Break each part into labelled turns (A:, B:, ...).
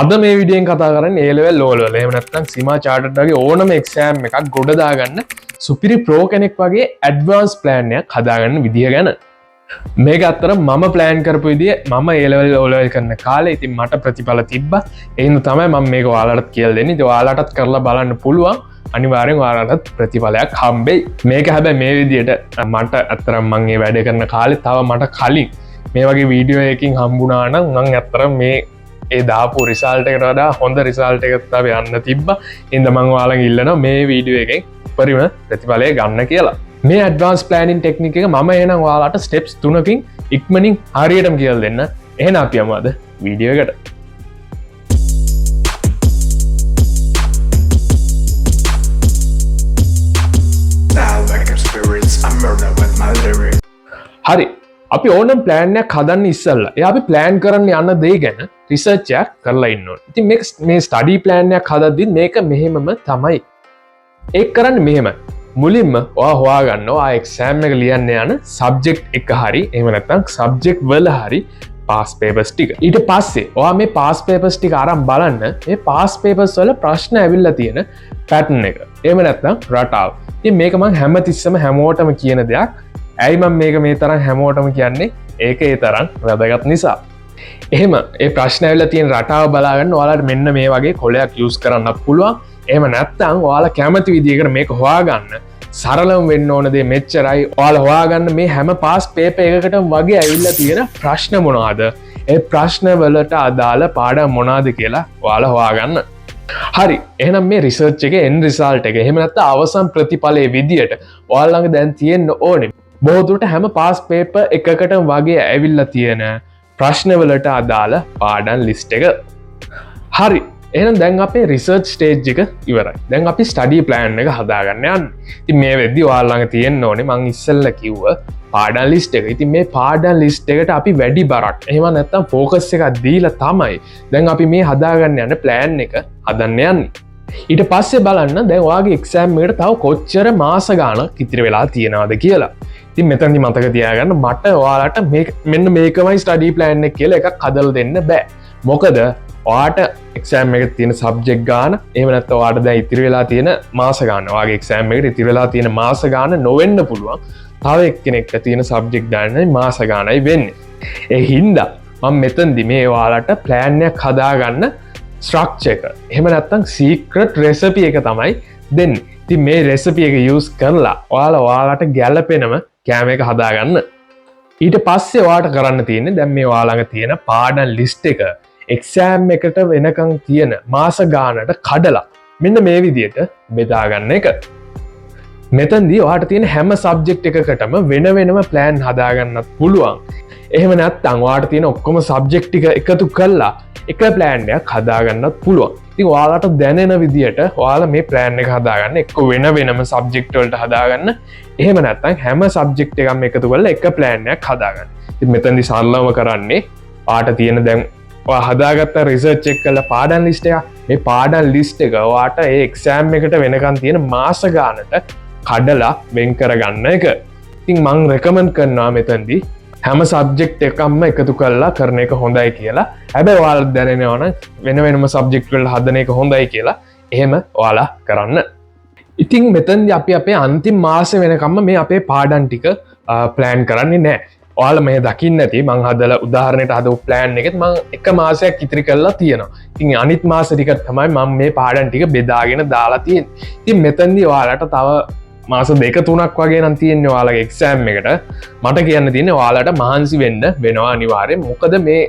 A: අද මේ වීඩියෝෙන් කතා කරන්නේ A level low level එහෙම නැත්නම් සීමා chartered වගේ ඕනම exam එකක් ගොඩ දාගන්න සුපිරි pro කෙනෙක් වගේ advanced plan එකක් හදාගන්න විදිය ගැන. මේක අතර මම plan කරපු විදිය මම A level low level කරන කාලේ ඉතින් මට ප්‍රතිඵල තිබ්බා. ඒ හින්දා තමයි මම මේක ඔයාලටත් කියලා දෙන්නේ. ඉතින් ඔයාලටත් කරලා බලන්න පුළුවන්. අනිවාර්යෙන් ඔයාලටත් ප්‍රතිඵලයක් හම්බෙයි. මේක හැබැයි මේ විදියට මට අතරම මම මේ වැඩ කරන කාලේ තව මට කලින් මේ වගේ වීඩියෝ එකකින් හම්බුණා නම් මම අතරම මේ ඒ දාපු රිසල්ට එකට වඩා හොඳ රිසල්ට එකත් අප යන්න තිබ්බ. ඉඳ මං ඔයාලන් ඉල්ලනවා මේ වීඩියෝ එකෙන් උපරිම ප්‍රතිඵලය ගන්න කියලා. මේ ඇඩ්වාන්ස් ප්ලෑනින් ටෙක්නික් එක මම එහෙනම් ඔයාලට ස්ටෙප්ස් 3කින් ඉක්මනින් හරියටම කියලා දෙන්න. එහෙනම් අපි යමු අද වීඩියෝ එකට. හරි. අපි ඕනම් ප්ලෑන්යක් හදන්න ඉස්සල්ලා එයා අපි ප්ලෑන් කරන්න යන්න දේ ගැන රිසර්ච්චයක් කරලා ඉන්න ඕනේ. ඉතින් මේ ස්ටඩි ප්ලෑන්යක් හදද්දි මේක මෙහෙමම තමයි. ඒක කරන්නේ මෙහෙමයි. මුලින්ම ඔයා හොයාගන්නවා ආ එක්සෑම් එක ලියන්න යන සබ්ජෙක්ට් එක හරි එහෙම නැත්නම් සබ්ජෙක්ට් වල හරි පාස් පේපර්ස් ටික. ඊට පස්සේ ඔයා මේ පාස් පේපර්ස් ටික අරන් බලන්න මේ පාස් පේපර්ස් වල ප්‍රශ්න ඇවිල්ලා තියෙන පැටර්න් එක. එහෙම නැත්නම් රටාව. ඉතින් මේක මම හැමතිස්සම හැමෝටම කියන දෙයක්. ඇයි මම මේක මේ තරම් හැමෝටම කියන්නේ ඒක ඒ තරම් වැදගත් නිසා. එහෙම ඒ ප්‍රශ්න ඇවිල්ලා තියෙන රටාව බලාගන්න ඔයාලට මෙන්න මේ වගේ කොලයක් යූස් කරන්නත් පුළුවන්. එහෙම නැත්නම් ඔයාලා කැමති විදිහකට මේක හොයාගන්න සරලම වෙන්න ඕන දේ මෙච්චරයි. ඔයාලා හොයාගන්න මේ හැම පාස් පේපර් එකකටම වගේ ඇවිල්ලා තියෙන ප්‍රශ්න මොනවාද? ඒ ප්‍රශ්න වලට අදාළ පාඩම් මොනවාද කියලා ඔයාලා හොයාගන්න. හරි. එහෙනම් මේ රිසර්ච් එකේ end result එක එහෙම නැත්නම් අවසන් ප්‍රතිඵලයේ විදියට ඔයාලා ළඟ දැන් තියෙන්න ඕනේ. බොහෝදුරට හැම පාස් පේපර් එකකට වගේ ඇවිල්ලා තියෙන ප්‍රශ්නවලට අදාළ පාඩම් ලිස්ට් එක. හරි. එහෙනම් දැන් අපේ රිසර්ච් ස්ටේජ් එක ඉවරයි. දැන් අපි ස්ටඩි ප්ලෑන් එක හදාගන්න යන්නේ. ඉතින් මේ වෙද්දි ඔයාලා ළඟ තියෙන්න ඕනේ මං ඉස්සෙල්ලා කිව්ව පාඩම් ලිස්ට් එක. ඉතින් මේ පාඩම් ලිස්ට් එකට අපි වැඩි බරක් එහෙම නැත්නම් ફોකස් එකක් දීලා තමයි දැන් අපි මේ හදාගන්න යන ප්ලෑන් එක හදන්න යන්නේ. ඊට පස්සේ බලන්න දැන් ඔයාගේ එක්සෑම් එකට තව කොච්චර මාස ගාණක් ඉතිරි වෙලා තියෙනවද කියලා. ඉතින් මෙතනදි මතක තියාගන්න මට ඔයාලට මෙන්න මේකමයි ස්ටඩි ප්ලෑන් එක කියලා එකක් හදලා දෙන්න බෑ. මොකද ඔයාට එක්සෑම් එකේ තියෙන සබ්ජෙක්ට් ගාන එහෙම නැත්නම් ඔයාට දැන් ඉතිරි වෙලා තියෙන මාස ගාන ඔයාගේ එක්සෑම් එකට ඉතිරි වෙලා තියෙන මාස ගාන නොවෙන්න පුළුවන්. තව එක්කෙනෙක්ට තියෙන සබ්ජෙක්ට් ගානයි මාස ගානයි වෙන්නේ. ඒ හින්දා මම මෙතනදි මේ ඔයාලට ප්ලෑන් එකක් හදාගන්න ස්ට්‍රක්චර් එක එහෙම නැත්නම් සීක්‍රට් රෙසිපි එක තමයි දෙන්නේ. ඉතින් මේ රෙසිපි එක යූස් කරලා ඔයාලට ගැළපෙනම කෑම එක හදාගන්න. ඊට පස්සේ ඔයාට කරන්න තියෙන්නේ දැන් මේ ඔයා ළඟ තියෙන පාඩම් ලිස්ට් එක එක්සෑම් එකට වෙනකන් තියෙන මාස ගානට කඩලා මෙන්න මේ විදියට බෙදා ගන්න එක. මෙතනදී ඔයාට තියෙන හැම සබ්ජෙක්ට් එකකටම වෙන වෙනම ප්ලෑන් හදාගන්නත් පුළුවන්. එහෙම නැත්නම් ඔයාට තියෙන ඔක්කොම සබ්ජෙක්ට් ටික එකතු කරලා එක ප්ලෑන් එකක් හදාගන්නත් පුළුවන්. ඉතින් ඔයාලට දැනෙන විදියට ඔයාලා මේ ප්ලෑන් එක හදාගන්න එක්ක වෙන වෙනම සබ්ජෙක්ට් වලට හදාගන්න. එහෙම නැත්නම් හැම සබ්ජෙක්ට් එකක්ම එකතු කරලා එක ප්ලෑන් එකක් හදාගන්න. ඉතින් මෙතනදී සරලව කරන්නේ ඔයාට තියෙන දැන් ඔයා හදාගත්ත රිසර්ච් එක කරලා පාඩම් ලිස්ට් එක මේ පාඩම් ලිස්ට් එක ඔයාට ඒ එක්සෑම් එකට වෙනකන් තියෙන මාස ගානට කඩලා වෙන් කරගන්න එක. ඉතින් මම රෙකමන්ඩ් කරනවා මෙතනදී හැම සබ්ජෙක්ට් එකක්ම එකතු කරලා කරන එක හොඳයි කියලා. හැබැයි ඔයාලට දැනෙනවා නම් වෙන වෙනම සබ්ජෙක්ට් වල හදන එක හොඳයි කියලා. එහෙම ඔයාලා කරන්න. ඉතින් මෙතනදී අපි අපේ අන්තිම මාසෙ වෙනකම්ම මේ අපේ පාඩම් ටික ප්ලෑන් කරන්නේ නැහැ. ඔයාලා මේ දකින්න ඇති මං හදලා උදාහරණයට හදපු ප්ලෑන් එකෙත් මං එක මාසයක් ඉතිරි කරලා තියෙනවා. ඉතින් අනිත් මාස ටික තමයි මම මේ පාඩම් ටික බෙදාගෙන දාලා තියෙන්නේ. ඉතින් මෙතනදී ඔයාලට තව මාස 2-3ක් වගේ නම් තියෙන්නේ ඔයාලගේ එක්සෑම් එකට. මට කියන්න තියෙන්නේ ඔයාලට මහන්සි වෙන්න වෙනවා අනිවාර්යෙන්. මොකද මේ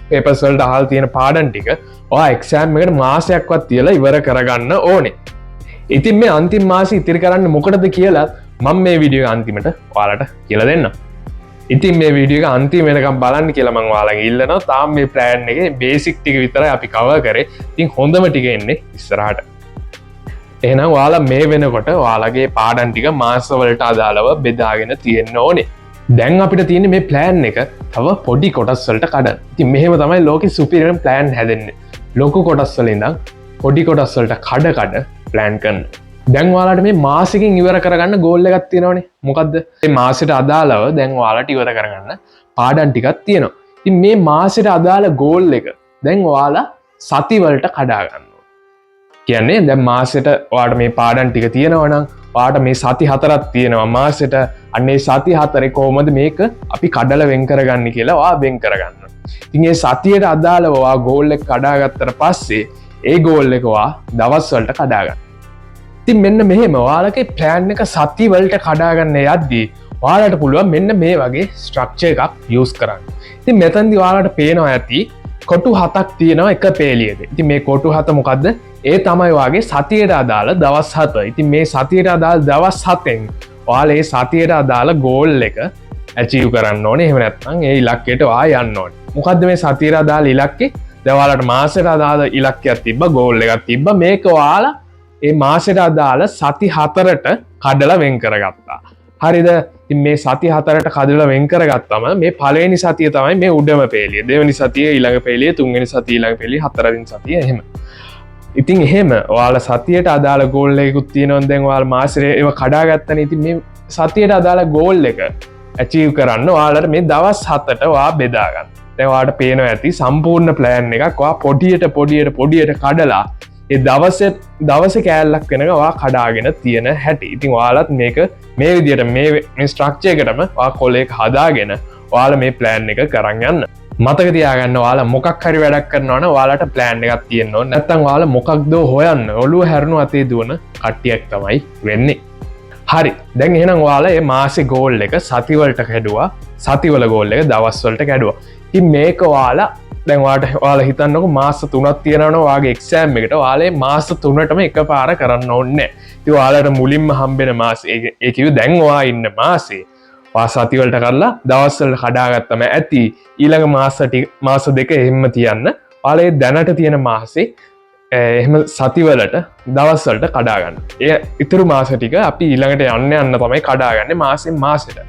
A: පේපර්ස් වලට අහලා තියෙන පාඩම් ටික ඔයා එක්සෑම් එකට මාසයක්වත් තියලා ඉවර කරගන්න ඕනේ. ඉතින් මේ අන්තිම මාසෙ ඉතිරි කරන්න මොකටද කියලා මම මේ වීඩියෝ එක අන්තිමට ඔයාලට කියලා දෙන්නම්. ඉතින් මේ වීඩියෝ එක අන්තිම වෙනකම් බලන්න කියලා මම ඔයාලගෙන් ඉල්ලනවා. තාම මේ ප්ලෑන් එකේ බේසික් ටික විතරයි අපි කවර් කරේ. ඉතින් හොඳම ටික එන්නේ ඉස්සරහට. එහෙනම් ඔයාලා මේ වෙනකොට ඔයාලගේ පාඩම් ටික මාසවලට අදාළව බෙදාගෙන තියෙන්න ඕනේ. දැන් අපිට තියෙන්නේ මේ ප්ලෑන් එක තව පොඩි කොටස් වලට කඩන්න. ඉතින් මෙහෙම තමයි ලෝකෙ සුපිරියර් ප්ලෑන් හැදෙන්නේ. ලොකු කොටස් වල ඉඳන් පොඩි කොටස් වලට කඩ ප්ලෑන් කරන්න. දැන් ඔයාලට මේ මාසෙකින් ඉවර කරගන්න ගෝල් එකක් තියෙනවනේ. මොකද්ද? මේ මාසෙට අදාළව දැන් ඔයාලට ඉවර කරගන්න පාඩම් ටිකක් තියෙනවා. ඉතින් මේ මාසෙට අදාළ ගෝල් එක දැන් ඔයාලා සතිවලට කඩාගන්න. කියන්නේ දැන් මාසෙට ඔයාට මේ පාඩම් ටික තියෙනවා නම් ඔයාට මේ සති 4ක් තියෙනවා මාසෙට. අන්නේ සති 4 කොහොමද මේක අපි කඩලා වෙන් කරගන්නේ කියලා ඔයා වෙන් කරගන්න. ඉතින් මේ සතියට අදාළව ඔයා ගෝල් එක කඩාගත්තට පස්සේ ඒ ගෝල් එක ඔයා දවස් වලට කඩාගන්න. ඉතින් මෙන්න මෙහෙම ඔයාලගේ ප්ලෑන් එක සති වලට කඩාගන්න යද්දී ඔයාලට පුළුවන් මෙන්න මේ වගේ ස්ට්‍රක්චර් එකක් යූස් කරන්න. ඉතින් මෙතනදී ඔයාලට පේනවා ඇති කොටු 7ක් තියෙනවා එක පේලියක. ඉතින් මේ කොටු 7 මොකද්ද? ඒ තමයි ඔයාගේ සතියට අදාළ දවස් 7. ඉතින් මේ සතියට අදාළ දවස් 7න් ඔයාලා ඒ සතියට අදාළ ගෝල් එක ඇචීව් කරන්න ඕනේ. එහෙම නැත්නම් ඒ ඉලක්කයට ඔයා යන්න ඕනේ. මොකද්ද මේ සතියට අදාළ ඉලක්කේ? දැන් ඔයාලට මාසෙට අදාළ ඉලක්කයක් තිබ්බා, ගෝල් එකක් තිබ්බා. මේක ඔයාලා ඒ මාසෙට අදාළ සති 4ට කඩලා වෙන් කරගත්තා. හරිද? ඉතින් මේ සති 4ට කඩලා වෙන් කරගත්තම මේ පළවෙනි සතිය තමයි මේ උඩම පේලිය. දෙවෙනි සතිය ඊළඟ පේලිය, තුන්වෙනි සතිය ඊළඟ පේලිය, හතරවෙනි සතිය එහෙම. ඉතින් එහෙම ඔයාලා සතියට අදාළ ගෝල් එකකුත් තියෙනවා. දැන් ඔයාලා මාසෙට ඒව කඩාගත්තනේ. ඉතින් මේ සතියට අදාළ ගෝල් එක ඇචීව් කරන්න ඔයාලට මේ දවස් 7ට ඔයා බෙදා ගන්න. දැන් ඔයාලට පේනවා ඇති සම්පූර්ණ ප්ලෑන් එකක් ඔයා පොඩියට කඩලා ඒ දවස කෑල්ලක් වෙනක ඔයා කඩාගෙන තියෙන හැටි. ඉතින් ඔයාලත් මේක මේ විදිහට මේ ස්ට්‍රක්චර් එකටම ඔයා කොලයක හදාගෙන ඔයාලා මේ ප්ලෑන් එක කරන් යන්න. මතක තියාගන්න ඔයාලා මොකක් හරි වැඩක් කරනවා නම් ඔයාලට ප්ලෑන් එකක් තියෙන්න ඕනේ. නැත්නම් ඔයාලා මොකක්ද හොයන්න ඔළුව හැරෙනු අතේ දුවන කට්ටියක් තමයි වෙන්නේ. හරි. දැන් එහෙනම් ඔයාලා මේ මාසේ ගෝල් එක සතිවලට කැඩුවා. සතිවල ගෝල් එක දවස් වලට කැඩුවා. ඉතින් මේක ඔයාලා දැන් ඔයාලා හිතන්නකො මාස 3ක් තියෙනවනේ ඔයාගේ එක්සෑම් එකට. ඔයාලා මාස 3ටම එකපාර කරන්න ඕනේ නැහැ. ඉතින් ඔයාලට මුලින්ම හම්බෙන මාස ඒ කිව්වේ දැන් ඔයා ඉන්න මාසේ ඔයා සති වලට කරලා දවස් වලට කඩාගත්තම ඇති. ඊළඟ මාස දෙක එහෙම තියන්න. ඔයාලා දැනට තියෙන මාසේ එහෙම සති වලට දවස් වලට කඩා ගන්න. ඒ ඉතුරු මාස ටික අපි ඊළඟට යන්න තමයි කඩාගන්නේ මාසෙන් මාසෙට.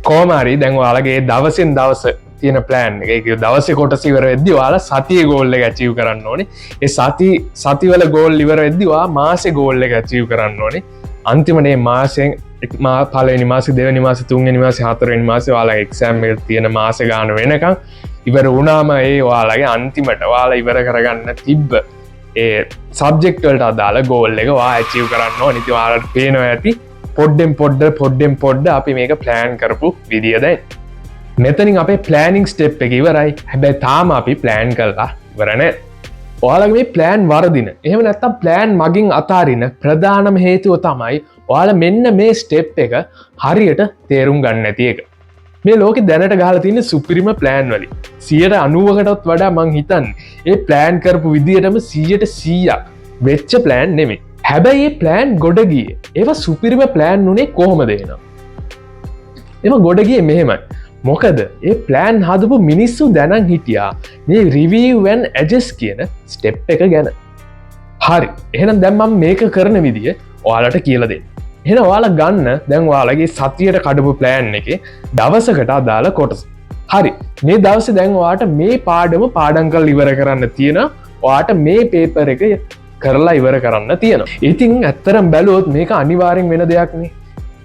A: කොහොම හරි දැන් ඔයාලගේ දවසින් දවස තියෙන ප්ලෑන් එක. ඒක දවසේ කොටස ඉවර වෙද්දී ඔයාලා සතියේ ගෝල් එක ඇචීව් කරන්න ඕනේ. ඒ සතිවල ගෝල් ඉවර වෙද්දී ඔයා මාසේ ගෝල් එක ඇචීව් කරන්න ඕනේ. අන්තිමට මේ මාසෙන් පළවෙනි මාසේ, දෙවෙනි මාසේ, තුන්වෙනි මාසේ, හතරවෙනි මාසේ ඔයාලගේ එක්සෑම් එක තියෙන මාස ගාන වෙනකන් ඉවර වුණාම ඒ ඔයාලගේ අන්තිමට ඔයාලා ඉවර කරගන්න තිබ්බ ඒ සබ්ජෙක්ට් වලට අදාළ ගෝල් එක ඔයා ඇචීව් කරන්න ඕනේ. ඉතින් ඔයාලට පේනවා ඇති පොඩ්ඩෙන් පොඩ්ඩ අපි මේක ප්ලෑන් කරපු විදිය දැන්. මෙතනින් අපේ ප්ලෑනිං ස්ටෙප් එක ඉවරයි. හැබැයි තාම අපි ප්ලෑන් කරලා ඉවර නැහැ. ඔයාලගේ මේ ප්ලෑන් වරදින, එහෙම නැත්නම් ප්ලෑන් මගින් අතාරින ප්‍රධානම හේතුව තමයි ඔයාලා මෙන්න මේ ස්ටෙප් එක හරියට තේරුම් ගන්න නැති එක. මේ ලෝකෙ දැනට ගහලා තියෙන සුපිරිම ප්ලෑන් වලින් 90%කටත් වඩා මං හිතන්නේ ඒ ප්ලෑන් කරපු විදියටම 100% වෙච්ච ප්ලෑන් නෙමෙයි. හැබැයි මේ ප්ලෑන් ගොඩ ගියේ ඒවා සුපිරිම ප්ලෑන් උනේ කොහොමද එනවා? ඒවා ගොඩ ගියේ මෙහෙමයි. මොකද ඒ ප්ලෑන් හදපු මිනිස්සු දැනන් හිටියා මේ රිවිව් and adjust කියන ස්ටෙප් එක ගැන. හරි. එහෙනම් දැන් මම මේක කරන විදිය ඔයාලට කියලා දෙන්න. එහෙනම් ඔයාලා ගන්න දැන් ඔයාලගේ සතියට කඩපු ප්ලෑන් එකේ දවසකට අදාළ කොටස. හරි. මේ දවසේ දැන් ඔයාට මේ පාඩම් කරලා ඉවර කරන්න තියෙනවා. ඔයාට මේ පේපර් එක කරලා ඉවර කරන්න තියෙනවා. ඉතින් ඇත්තටම බැලුවොත් මේක අනිවාර්යෙන් වෙන දෙයක් නේ.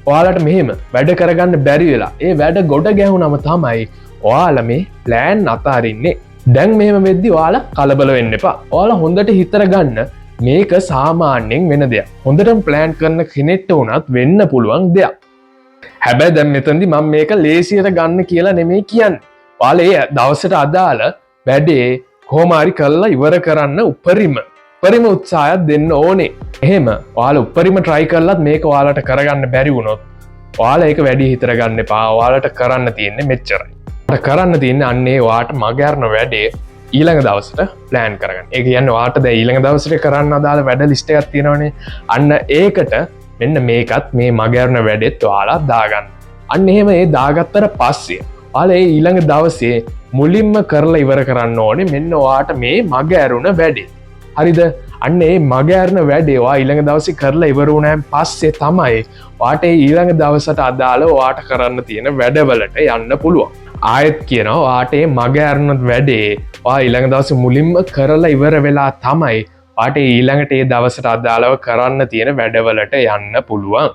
A: ඔයාලට මෙහෙම වැඩ කරගන්න බැරි වෙලා ඒ වැඩ ගොඩ ගැහුනම තමයි ඔයාලා මේ ප්ලෑන් අතාරින්නේ. දැන් මෙහෙම වෙද්දි ඔයාලා කලබල වෙන්න එපා. ඔයාලා හොඳට හිතර ගන්න මේක සාමාන්‍යයෙන් වෙන දෙයක්. හොඳටම ප්ලෑන් කරන කෙනෙක්ට උනත් වෙන්න පුළුවන් දෙයක්. හැබැයි දැන් මෙතනදී මම මේක ලේසියට ගන්න කියලා නෙමෙයි කියන්නේ. ඔයාලා දවසට අදාළ වැඩේ කොහොම හරි කරලා ඉවර කරන්න උපරිම උත්සාහයක් දෙන්න ඕනේ. එහෙම ඔයාලා උපරිම try කරලත් මේක ඔයාලට කරගන්න බැරි වුණොත් ඔයාලා ඒක වැඩි හිතර ගන්න එපා. ඔයාලට කරන්න තියෙන්නේ මෙච්චරයි. ඔයාලට කරන්න තියෙන්නේ අන්නේ ඔයාට මගහැරන වැඩේ ඊළඟ දවසට ප්ලෑන් කරගන්න. ඒ කියන්නේ ඔයාට දැන් ඊළඟ දවසට කරන්න අදාළ වැඩ ලිස්ට් එකක් තියෙනවනේ. අන්න ඒකට මෙන්න මේකත් මේ මගහැරන වැඩෙත් ඔයාලා දාගන්න. අන්න එහෙම ඒ දාගත්තට පස්සේ ඔයාලා ඒ ඊළඟ දවසේ මුලින්ම කරලා ඉවර කරන්න ඕනේ මෙන්න ඔයාට මේ මගහැරුණ වැඩේ. හරිද? අන්න ඒ මගහැරන වැඩේ ඔයා ඊළඟ දවසේ කරලා ඉවර වුණාන් පස්සේ තමයි ඔයාට ඒ ඊළඟ දවසට අදාළ ඔයාට කරන්න තියෙන වැඩවලට යන්න පුළුවන්. ආයෙත් කියනවා ඔයාට මේ මගහැරන වැඩේ ඔයා ඊළඟ දවසේ මුලින්ම කරලා ඉවර වෙලා තමයි ඔයාට ඊළඟට ඒ දවසට අදාළව කරන්න තියෙන වැඩවලට යන්න පුළුවන්.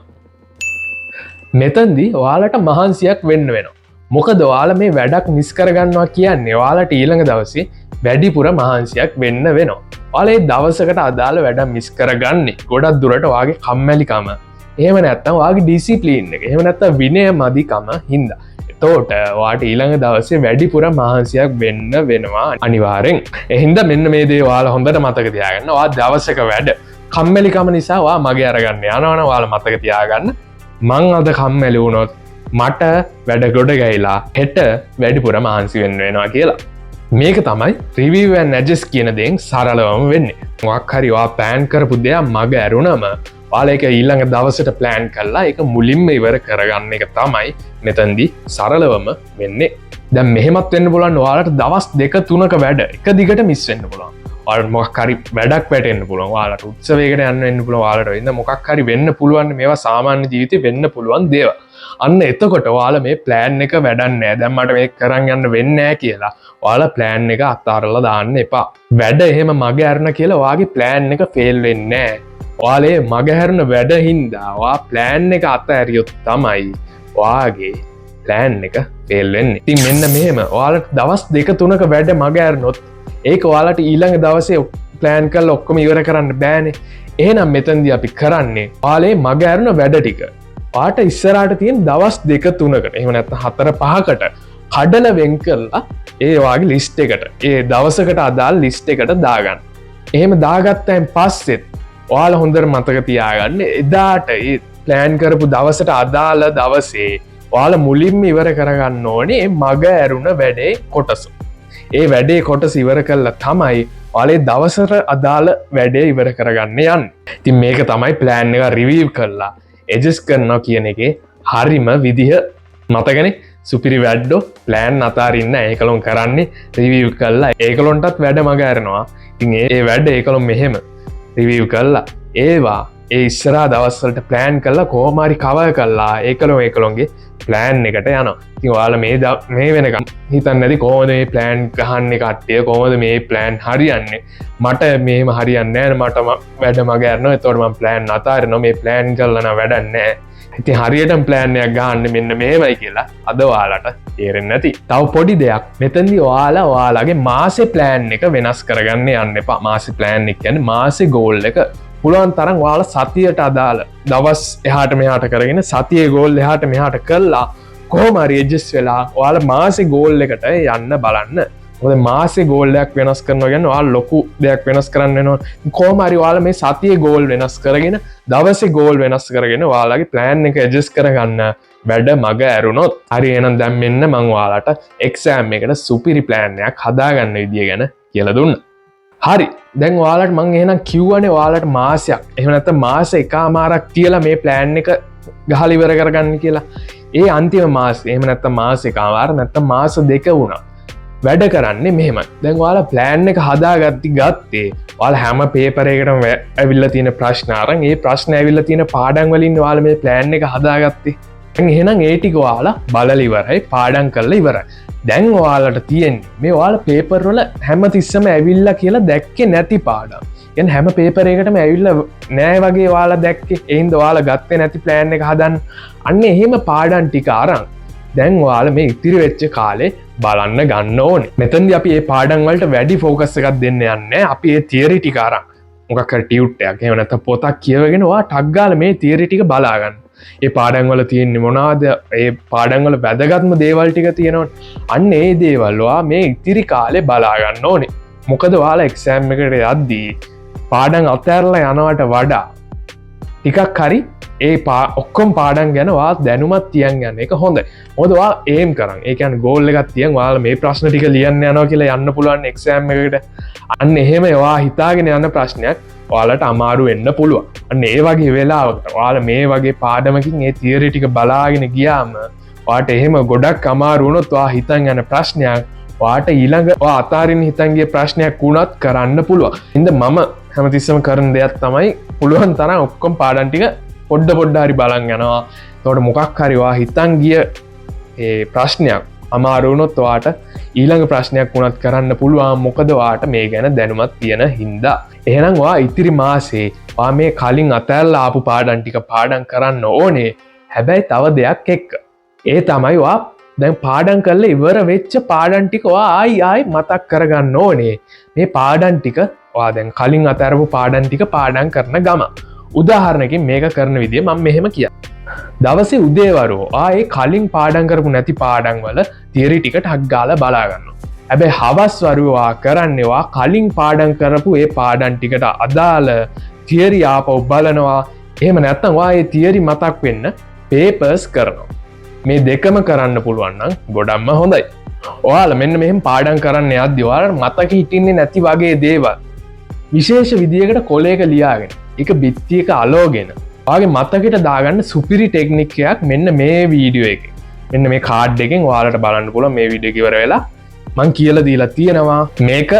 A: මෙතනදී ඔයාලට මහන්සියක් වෙන්න වෙනවා. මොකද ඔයාලා මේ වැඩක් මිස් කරගන්නවා කියන්නේ ඔයාලට ඊළඟ දවසේ වැඩිපුර මහන්සියක් වෙන්න වෙනවා. ඔයාලා ඒ දවසකට අදාළ වැඩ මිස් කරගන්නේ ගොඩක් දුරට වාගේ කම්මැලිකම. එහෙම නැත්නම් වාගේ ඩිසිප්ලින් එක. එහෙම නැත්නම් විනය මදිකම හින්දා. එතකොට වාට ඊළඟ දවසේ වැඩිපුර මහන්සියක් වෙන්න වෙනවා අනිවාර්යෙන්. ඒ හින්දා මෙන්න මේ දේ ඔයාලා හොඳට මතක තියාගන්න. ඔයා දවසක වැඩ කම්මැලිකම නිසා ඔයා මගේ අරගන්න යනවනම් ඔයාලා මතක තියාගන්න. මං අද කම්මැලි වුණොත් මට වැඩ ගොඩ ගයිලා හෙට වැඩිපුර මහන්සි වෙන්න වෙනවා කියලා. මේක තමයි රිවිව් ඇන්ඩ් ඇඩ්ජස්ට් කියන දේෙන් සරලවම වෙන්නේ. මොකක් හරි ඔයා ප්ලෑන් කරපු දෙයක් මග ඇරුණම ඔයාලා ඒක ඊළඟ දවසට ප්ලෑන් කරලා ඒක මුලින්ම ඉවර කරගන්න එක තමයි මෙතනදී සරලවම වෙන්නේ. දැන් මෙහෙමත් වෙන්න පුළුවන් ඔයාලට දවස් 2-3ක වැඩ එක දිගට මිස් වෙන්න පුළුවන්. ඔයාලට මොකක් හරි වැඩක් වැටෙන්න පුළුවන්. ඔයාලට උත්සවයකට යන්න වෙන්න පුළුවන්. ඔයාලට වෙන මොකක් හරි වෙන්න පුළුවන්. මේවා සාමාන්‍ය ජීවිතේ වෙන්න පුළුවන් දේවල්. අන්න එතකොට ඔයාලා මේ ප්ලෑන් එක වැඩක් නෑ. දැන් මට මේක කරන් යන්න වෙන්නේ නෑ කියලා ඔයාලා ප්ලෑන් එක අතාරලා දාන්න එපා. වැඩ එහෙම මග ඇරන කියලා ඔයාගේ ප්ලෑන් එක ෆේල් වෙන්නේ නෑ. ඔයාලේ මග හැරෙන වැඩ හින්දා ඔයා ප්ලෑන් එක අතහැරියොත් තමයි ඔයාගේ ප්ලෑන් එක ෆේල් වෙන්නේ. ඉතින් මෙන්න මෙහෙම ඔයාලට දවස් 2-3ක වැඩ මග ඇරනොත් ඒක ඔයාලට ඊළඟ දවසේ ප්ලෑන් කරලා ඔක්කොම ඉවර කරන්න බෑනේ. එහෙනම් මෙතනදී අපි කරන්නේ ඔයාලේ මග ඇරෙන වැඩ ටික ඔයාට ඉස්සරහට තියෙන දවස් 2-3කට එහෙම නැත්නම් 4-5කට කඩල වෙන් කරලා ඒ වාගේ ලිස්ට් එකට ඒ දවසකට අදාළ ලිස්ට් එකට දාගන්න. එහෙම දාගත්තයින් පස්සෙත් ඔයාලා හොඳට මතක තියාගන්න එදාට ඒ ප්ලෑන් කරපු දවසට අදාළ දවසේ ඔයාලා මුලින්ම ඉවර කරගන්න ඕනේ මග ඇරුණ වැඩේ කොටස. ඒ වැඩේ කොටස ඉවර කළා තමයි ඔයාලේ දවසට අදාළ වැඩේ ඉවර කරගන්න යන්නේ. ඉතින් මේක තමයි ප්ලෑන් එක රිවිව් කරලා ඇඩ්ජස්ට් කරනවා කියන එකේ හරිම විදිහ. මතකනේ සුපිරි වැඩෝ ප්ලෑන් අතාරින්න ඒකලොන් කරන්නේ රිවිව් කරලා ඒකලොන්ටත් වැඩ මග ඇරෙනවා. ඉතින් ඒ වැඩ ඒකලොන් මෙහෙම රිවිව් කරලා ඒවා ඒ ඉස්සරහා දවස්වලට ප්ලෑන් කරලා කොහොම හරි කවර් කරලා ඒකලොන්ගේ ප්ලෑන් එකට යනවා. ඉතින් ඔයාලා මේ වෙනකම් හිතන්නේ නැති කොහොමද මේ ප්ලෑන් ගහන්නේ කට්ටිය කොහොමද මේ ප්ලෑන් හරියන්නේ මට මේම හරියන්නේ නැහැ මට වැඩ මග යනවා එතකොට මම ප්ලෑන් අතාරිනවා මේ ප්ලෑන් කරලා නම් වැඩක් නැහැ. ඉතින් හරියටම ප්ලෑන් එකක් ගහන්න මෙන්න මේවයි කියලා අද ඔයාලට තේරෙන්නේ නැති. තව පොඩි දෙයක් මෙතනදී ඔයාලා ඔයාලගේ මාසේ ප්ලෑන් එක වෙනස් කරගන්න යන්න එපා. මාසේ ප්ලෑන් එක කියන්නේ මාසේ ගෝල් එක පුළුවන් තරම් ඔයාලා සතියට අදාළ දවස් එහාට මෙහාට කරගෙන සතියේ ගෝල් එහාට මෙහාට කරලා කොහොම හරි ඇඩ්ජස්ට් වෙලා ඔයාලා මාසේ ගෝල් එකට යන්න බලන්න. මොකද මාසේ ගෝල් එකක් වෙනස් කරනවා කියන්නේ ඔයාලා ලොකු දෙයක් වෙනස් කරන්න වෙනවා. කොහොම හරි ඔයාලා මේ සතියේ ගෝල් වෙනස් කරගෙන දවසේ ගෝල් වෙනස් කරගෙන ඔයාලගේ ප්ලෑන් එක ඇඩ්ජස්ට් කරගන්න වැඩ මග ඇරුණොත් හරි එහෙනම් දැන් මෙන්න මම ඔයාලට එක්සෑම් එකට සුපිරි ප්ලෑන් එකක් හදාගන්න විදිය ගැන කියලා දුන්නා. හරි දැන් ඔයාලට මං එහෙනම් කිව්වනේ ඔයාලට මාසයක් එහෙම නැත්නම් මාස එකමාරක් තියලා මේ ප්ලෑන් එක ගහලා ඉවර කරගන්න කියලා. ඒ අන්තිම මාසෙ එහෙම නැත්නම් මාස එකමාර නැත්නම් මාස දෙක වුණා. වැඩ කරන්නේ මෙහෙමයි. දැන් ඔයාලා ප්ලෑන් එක ගත්තේ ඔයාලා හැම පේපර් එකකටම ඇවිල්ලා තියෙන ප්‍රශ්න අරන් ඒ ප්‍රශ්න ඇවිල්ලා තියෙන පාඩම් වලින් ඔයාලා මේ ප්ලෑන් එක හදාගත්තේ. දැන් එහෙනම් ඒ ටික ඔයාලා බලලා ඉවරයි පාඩම් කරලා ඉවරයි. දැන් ඔයාලට තියෙන්නේ මේ ඔයාලා පේපර් වල හැමතිස්සම ඇවිල්ලා කියලා දැක්කේ නැති පාඩම්. කියන්නේ හැම පේපර් එකකටම ඇවිල්ලා නෑ වගේ ඔයාලා දැක්කේ. ඒ හින්දා ඔයාලා ගත්තේ නැති ප්ලෑන් එක හදන්න. අන්න එහෙම පාඩම් ටික අරන් දැන් ඔයාලා මේ ඉතිරි වෙච්ච කාලේ බලන්න ගන්න ඕනේ. මෙතනදී අපි මේ පාඩම් වලට වැඩි ફોකස් එකක් දෙන්න යන්නේ. අපි මේ තියරි ටික අරන් මොකක් හරි ටියුට් එකක් එහෙම නැත්නම් පොතක් කියවගෙන ඔයා ටක් ගාලා මේ තියරි ටික බලා ගන්න. ඒ පාඩම් වල තියෙන්නේ මොනවද? ඒ පාඩම් වල වැදගත්ම දේවල් ටික තියෙනවනේ. අන්න ඒ දේවල් ඔයා මේ ඉතිරි කාලේ බලා ගන්න ඕනේ. මොකද ඔයාලා එක්සෑම් එකට යද්දී පාඩම් අතහැරලා යනවට වඩා ටිකක් හරි ඒ ඔක්කොම පාඩම් ගැන ඔයා දැනුමක් තියන් යන එක හොඳයි. මොකද ඔයා ඒම් කරන්. ඒ කියන්නේ ගෝල් එකක් තියන් ඔයාලා මේ ප්‍රශ්න ටික ලියන්න යනවා කියලා යන්න පුළුවන් එක්සෑම් එකකට. අන්න එහෙම ඔයා හිතාගෙන යන ප්‍රශ්නයක් ඔයාලට අමාරු වෙන්න පුළුවන්. අන්න ඒ වගේ වෙලාවකට ඔයාලා මේ වගේ පාඩමකින් ඒ තියරි ටික බලාගෙන ගියාම ඔයාට එහෙම ගොඩක් අමාරු වුණොත් ඔයා හිතන් යන ප්‍රශ්නයක් ඔයාට ඊළඟ ඔයා අතාරින්න හිතන් ගිය ප්‍රශ්නයක් වුණත් කරන්න පුළුවන්. ඉතින් මම හැමතිස්සම කරන දෙයක් තමයි පුළුවන් තරම් ඔක්කොම පාඩම් ටික පොඩ්ඩ හරි බලන් යනවා. එතකොට මොකක් හරි ඔයා හිතන් ගිය ඒ ප්‍රශ්නයක් අමාරු වුණොත් ඔයාට ඊළඟ ප්‍රශ්නයක් වුණත් කරන්න පුළුවන්. මොකද ඔයාට මේ ගැන දැනුමක් තියෙන හින්දා. එහෙනම් ඔයා ඉතිරි මාසේ ඔයා මේ කලින් අතහැරලා ආපු පාඩම් ටික පාඩම් කරන්න ඕනේ. හැබැයි තව දෙයක් එක්ක. ඒ තමයි ඔයා දැන් පාඩම් කරලා ඉවර වෙච්ච පාඩම් ටික ඔයා ආයි මතක් කරගන්න ඕනේ. මේ පාඩම් ටික ඔයා දැන් කලින් අතහැරපු පාඩම් ටික පාඩම් කරන ගම. උදාහරණකින් මේක කරන විදිය මම මෙහෙම කියන්නම්. දවසේ උදේවරුව ආයේ කලින් පාඩම් කරපු නැති පාඩම් වල තියරි ටික ටක් ගාලා බලා ගන්නවා. හැබැයි හවස් වරුවා කරන්නේවා කලින් පාඩම් කරපු ඒ පාඩම් ටිකට අදාළ තියරි ආපහු බලනවා. එහෙම නැත්නම් ඔයා ඒ තියරි මතක් වෙන්න පේපර්ස් කරනවා. මේ දෙකම කරන්න පුළුවන් නම් ගොඩක්ම හොඳයි. ඔයාලා මෙන්න මෙහෙම පාඩම් කරන්න යද්දි ඔයාලට මතක හිටින්නේ නැති වගේ දේවල් විශේෂ විදියකට කොලයක ලියාගෙන ඒක බිත්තියක අලෝගෙන ඔයාගේ මතකෙට දාගන්න සුපිරි ටෙක්නික් එකක් මෙන්න මේ වීඩියෝ එකේ. මෙන්න මේ කාඩ් එකෙන් ඔයාලට බලන්න පුළුවන් මේ වීඩියෝ එක ඉවර වෙලා මං කියලා දීලා තියෙනවා. මේක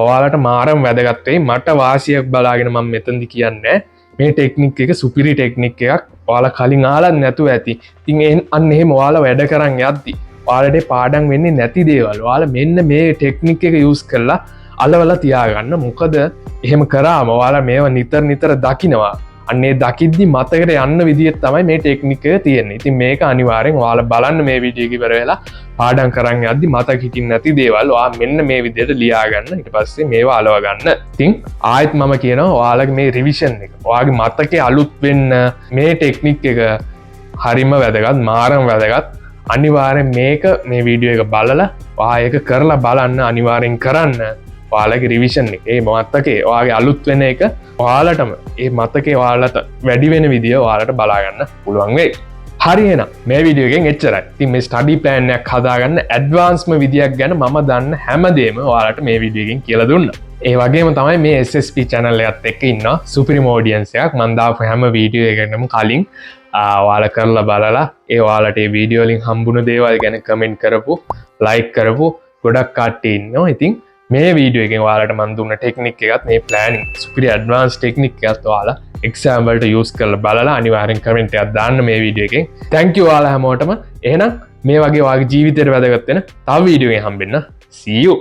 A: ඔයාලට මාරම වැදගත් වෙයි. මට වාසියක් බලාගෙන මම මෙතනදි කියන්නේ මේ ටෙක්නික් එක සුපිරි ටෙක්නික් එකක්. ඔයාලා කලින් ආලත් නැතුව ඇති. ඉතින් අන්න එහෙම ඔයාලා වැඩ කරන් යද්දි ඔයාලට පාඩම් වෙන්නේ නැති දේවල් ඔයාලා මෙන්න මේ ටෙක්නික් එක යූස් කරලා අලවලා තියාගන්න. මොකද එහෙම කරාම ඔයාලා මේවා නිතර දකිනවා. අන්නේ දකිද්දි මතකට යන්න විදිහට තමයි මේ ටෙක්නික් එක තියෙන්නේ. ඉතින් මේක අනිවාර්යෙන් ඔයාලා බලන්න මේ වීඩියෝ එක ඉවර වෙලා පාඩම් කරන් යද්දි මතක හිටින්න නැති දේවල් ඔයා මෙන්න මේ විදිහට ලියා ගන්න. ඊට පස්සේ මේවා අලව ගන්න. ඉතින් ආයෙත් මම කියනවා ඔයාලගේ මේ රිවිෂන් එක ඔයාගේ මතකේ අලුත් වෙන්න මේ ටෙක්නික් එක හරිම වැදගත්, මාරම වැදගත්. අනිවාර්යෙන් මේක මේ වීඩියෝ එක බලලා ඔයා ඒක කරලා බලන්න අනිවාර්යෙන් කරන්න. ඔයාලගේ රිවිෂන් එක ඒ මතකේ ඔයාගේ අලුත් වෙන එක ඔයාලටම ඒ මතකේ ඔයාලට වැඩි වෙන විදිය ඔයාලට බලාගන්න පුළුවන් වෙයි. හරි එහෙනම් මේ වීඩියෝ එකෙන් එච්චරයි. ඉතින් මේ ස්ටඩි ප්ලෑන් එකක් හදාගන්න ඇඩ්වාන්ස්ම විදියක් ගැන මම දන්න හැමදේම ඔයාලට මේ වීඩියෝ එකෙන් කියලා දුන්නා. ඒ වගේම තමයි මේ SSP channel එකත් එක්ක ඉන්නවා සුපිරිම ඔඩියන්ස් එකක්. මම දාපු හැම වීඩියෝ එකකටම කලින් ඔයාලා කරලා බලලා ඒ ඔයාලට මේ වීඩියෝ වලින් හම්බුන දේවල් ගැන කමෙන්ට් කරපු, ලයික් කරපු ගොඩක් කට්ටිය ඉන්නවා. ඉතින් මේ වීඩියෝ එකෙන් ඔයාලට මම දුන්න ටෙක්නික් එකත් මේ ප්ලෑනින් සුපිරි ඇඩ්වාන්ස් ටෙක්නික් එකත් ඔයාලා එක්සෑම් වලට යූස් කරලා බලලා අනිවාර්යෙන් කමෙන්ට් එකක් දාන්න මේ වීඩියෝ එකෙන්. thank you ඔයාලා හැමෝටම. එහෙනම් මේ වගේ ඔයාගේ ජීවිතේට වැදගත් වෙන තව වීඩියෝ එකකින් හම්බෙන්න. see you.